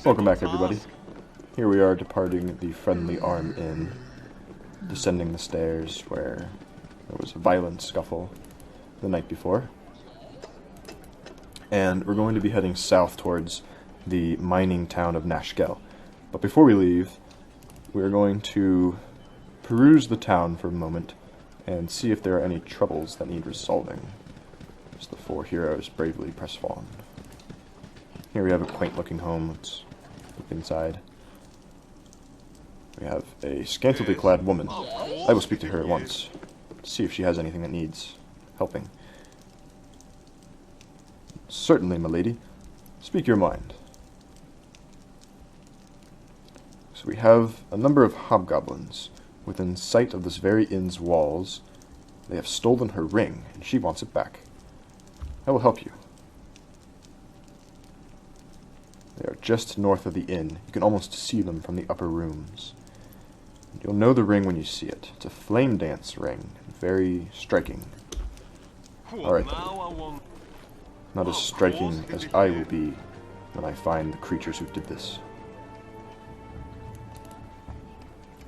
Welcome back, everybody. Here we are departing the Friendly Arm Inn, descending the stairs where there was a violent scuffle the night before. And we're going to be heading south towards the mining town of Nashkel. But before we leave, we're going to peruse the town for a moment and see if there are any troubles that need resolving, as the four heroes bravely press on. Here we have a quaint-looking home. Let's look inside. We have a scantily clad woman. I will speak to her at once, to see if she has anything that needs helping. Certainly, my lady. Speak your mind. So we have a number of hobgoblins within sight of this very inn's walls. They have stolen her ring, and she wants it back. I will help you. They are just north of the inn. You can almost see them from the upper rooms. You'll know the ring when you see it. It's a flame dance ring. Very striking. Alright then. Not as striking as I will be when I find the creatures who did this.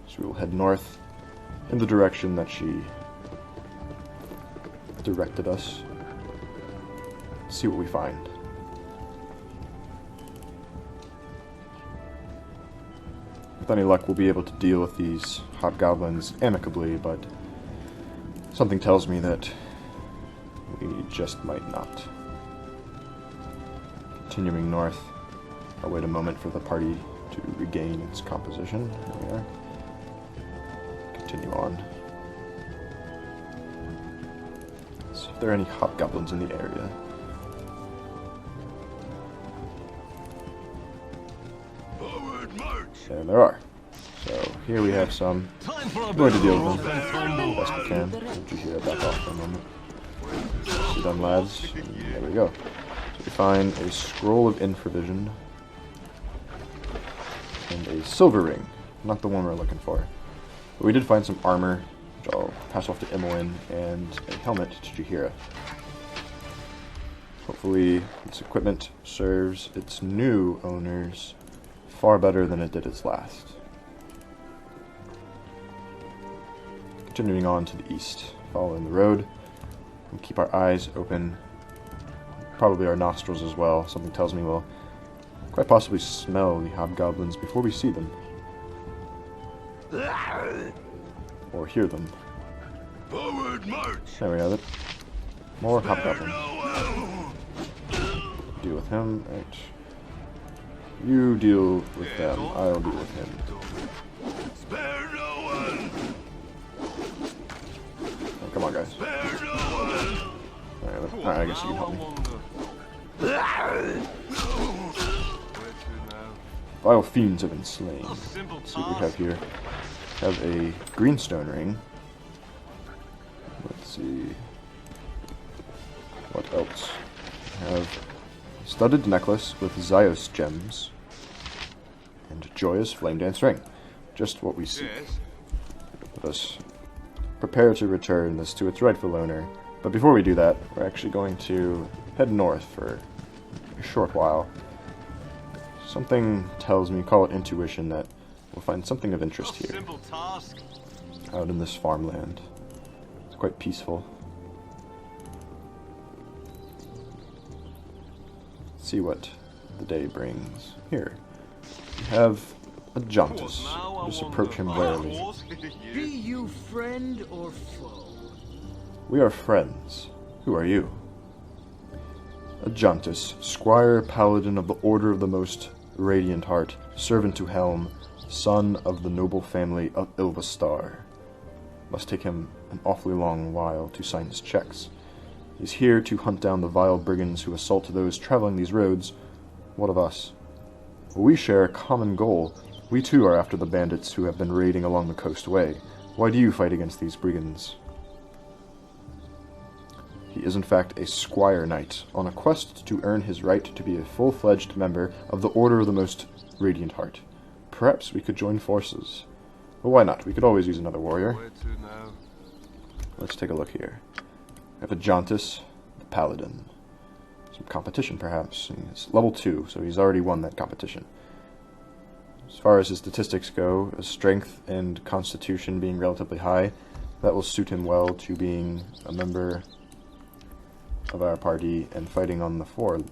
So we will head north in the direction that she directed us. See what we find. With any luck, we'll be able to deal with these hobgoblins amicably, but something tells me that we just might not. Continuing north, I'll wait a moment for the party to regain its composition. Here we are. Continue on. See if there are any hobgoblins in the area. And there are. So here we have some. We're going to deal with them best we can. Let you hear back off for a moment. You done, lads? And there we go. So we find a scroll of infravision and a silver ring. Not the one we're looking for. But we did find some armor, which I'll pass off to Imoen, and a helmet to Jahira. Hopefully this equipment serves its new owners far better than it did its last. Continuing on to the east, following the road, and keep our eyes open, probably our nostrils as well. Something tells me we'll quite possibly smell the hobgoblins before we see them. Or hear them. Forward march. There we have it. More hobgoblins. Deal with him, right. You deal with them, I'll deal with him. Spare no one. Oh, come on, guys. Spare no one. Alright, I guess you can help me. Vile fiends have been slain. Let's see what we have here. We have a greenstone ring. Let's see. What else? We have a studded necklace with Zyos gems. And joyous flame dance ring. Just what we seek. Let us prepare to return this to its rightful owner. But before we do that, we're actually going to head north for a short while. Something tells me, call it intuition, that we'll find something of interest here. Out in this farmland. It's quite peaceful. Let's see what the day brings. Here. We have Ajantis. Just approach him warily. Be you friend or foe? We are friends. Who are you? Ajantis, Squire Paladin of the Order of the Most Radiant Heart, servant to Helm, son of the noble family of Ilvastar. Must take him an awfully long while to sign his checks. He's here to hunt down the vile brigands who assault those traveling these roads. What of us? We share a common goal. We too are after the bandits who have been raiding along the coast way. Why do you fight against these brigands? He is in fact a squire knight, on a quest to earn his right to be a full-fledged member of the Order of the Most Radiant Heart. Perhaps we could join forces. Well, why not? We could always use another warrior. Let's take a look here. We have Ajantis, the Paladin. some competition, perhaps. He's level 2, so he's already won that competition. As far as his statistics go, his strength and constitution being relatively high, that will suit him well to being a member of our party and fighting on the forefront.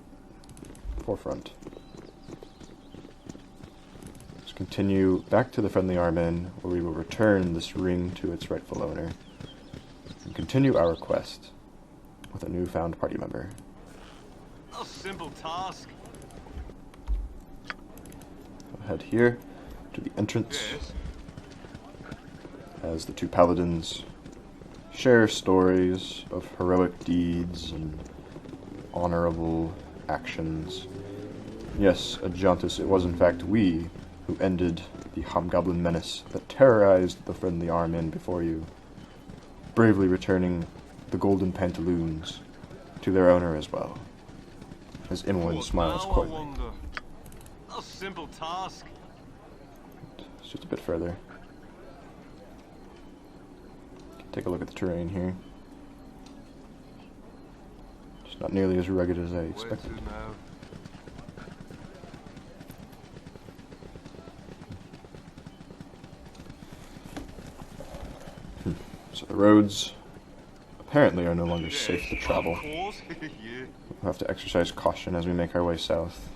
Let's continue back to the Friendly Armen, where we will return this ring to its rightful owner, and continue our quest with a newfound party member. A simple task. We'll head here to the entrance Yes. as the two paladins share stories of heroic deeds and honorable actions. Yes, Ajantis, it was in fact we who ended the hobgoblin menace that terrorized the Friendly Armen before you, bravely returning the golden pantaloons to their owner as well, as Imwin smiles Now I coyly. wonder. A simple task. It's just a bit further. Take a look at the terrain here. It's not nearly as rugged as I Where expected. to now? So the roads apparently are no longer safe to travel. Of course. Yeah. We'll have to exercise caution as we make our way south.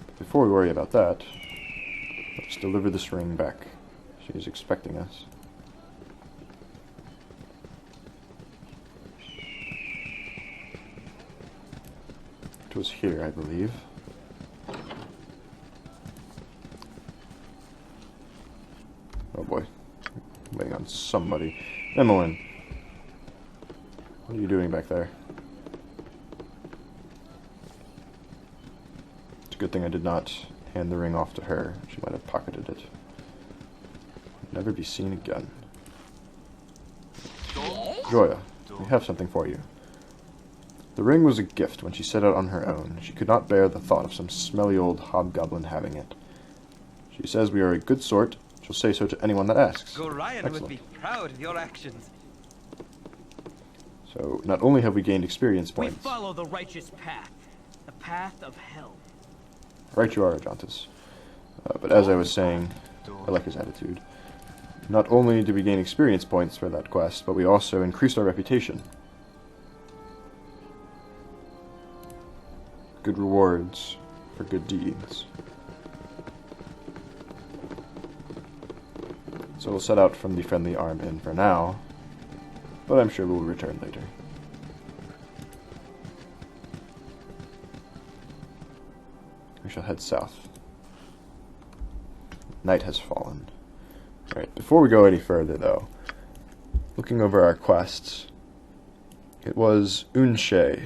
But before we worry about that, let's deliver this ring back. She is expecting us. It was here, I believe. Oh boy. I'm waiting on somebody. Emmeline. What are you doing back there? It's a good thing I did not hand the ring off to her. She might have pocketed it. Never be seen again. Joya, we have something for you. The ring was a gift when she set out on her own. She could not bear the thought of some smelly old hobgoblin having it. She says we are a good sort. She'll say so to anyone that asks. Gorion would Excellent. be proud of your actions. So, not only have we gained experience We points... follow the righteous path. The path of hell. Right you are, Ajantis. But as I was saying, I like his attitude. Not only did we gain experience points for that quest, but we also increased our reputation. Good rewards for good deeds. So we'll set out from the Friendly Armen for now, but I'm sure we'll return later. We shall head south. Night has fallen. Right, before we go any further though, looking over our quests, it was Unshe,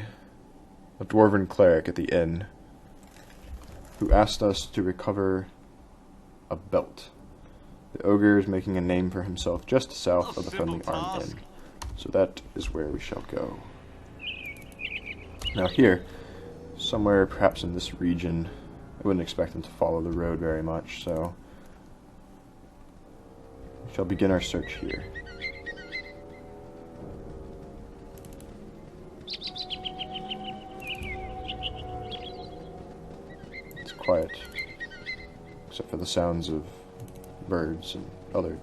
a dwarven cleric at the inn, who asked us to recover a belt. The ogre is making a name for himself just south of the Friendly Arm Inn, so that is where we shall go. Now here, somewhere perhaps in this region, I wouldn't expect them to follow the road very much, so we shall begin our search here. It's quiet, except for the sounds of birds and other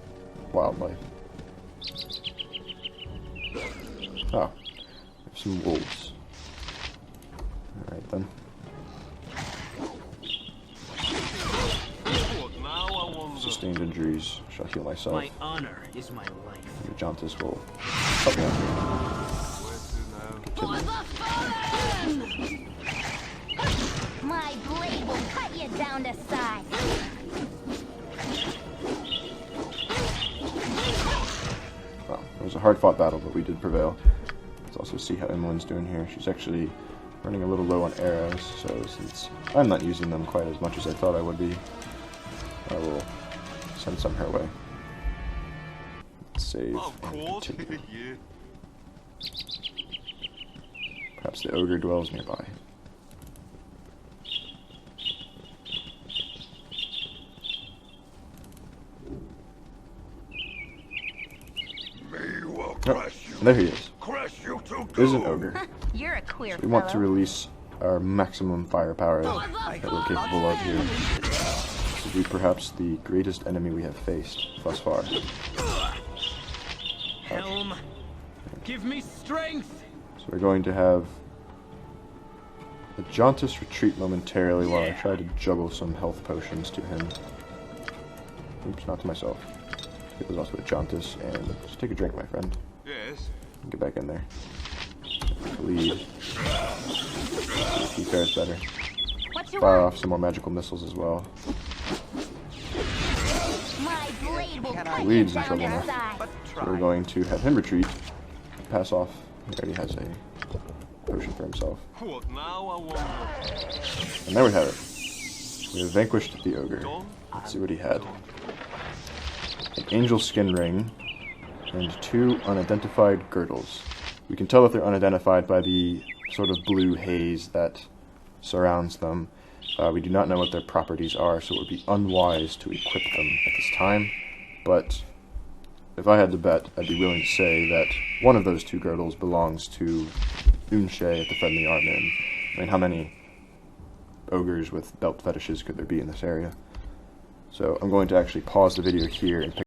wildlife. Oh, there's some wolves. Alright then. What now, I wonder? Sustained injuries. Shall heal myself. My honor is my life. And Ajantis will help me out here. Where to now? Continue. My blade will cut you down to size. Well, it was a hard-fought battle, but we did prevail. Let's also see how Imolin's doing here. She's actually running a little low on arrows, so since I'm not using them quite as much as I thought I would be, I will send some her way. Let's save Of and course. continue. Yeah. Perhaps the ogre dwells nearby. Me will Oh, crush you. and there he is. Crush you to There's an go. ogre. You're a queer We want to fellow. release our maximum firepower that we're capable of here. This will be perhaps the greatest enemy we have faced thus far. Helm, give me strength. So we're going to have Ajantis retreat momentarily while I try to juggle some health potions to him. Oops, not to myself. Give those also to Ajantis, and just take a drink, my friend. Yes. Get back in there. Lead. He fares better. What's your Fire word? off some more magical missiles as well. My blade will cut you Lead's in down trouble to now. size. So we're going to have him retreat. Pass off. He already has a potion for himself. What now, I wonder? And there we have it. We have vanquished the ogre. Let's see what he had. An angel skin ring and 2 unidentified girdles. We can tell that they're unidentified by the sort of blue haze that surrounds them. We do not know what their properties are, so it would be unwise to equip them at this time. But if I had to bet, I'd be willing to say that one of those 2 girdles belongs to Unshe at the Friendly Arm Inn. I mean, how many ogres with belt fetishes could there be in this area? So I'm going to actually pause the video here and pick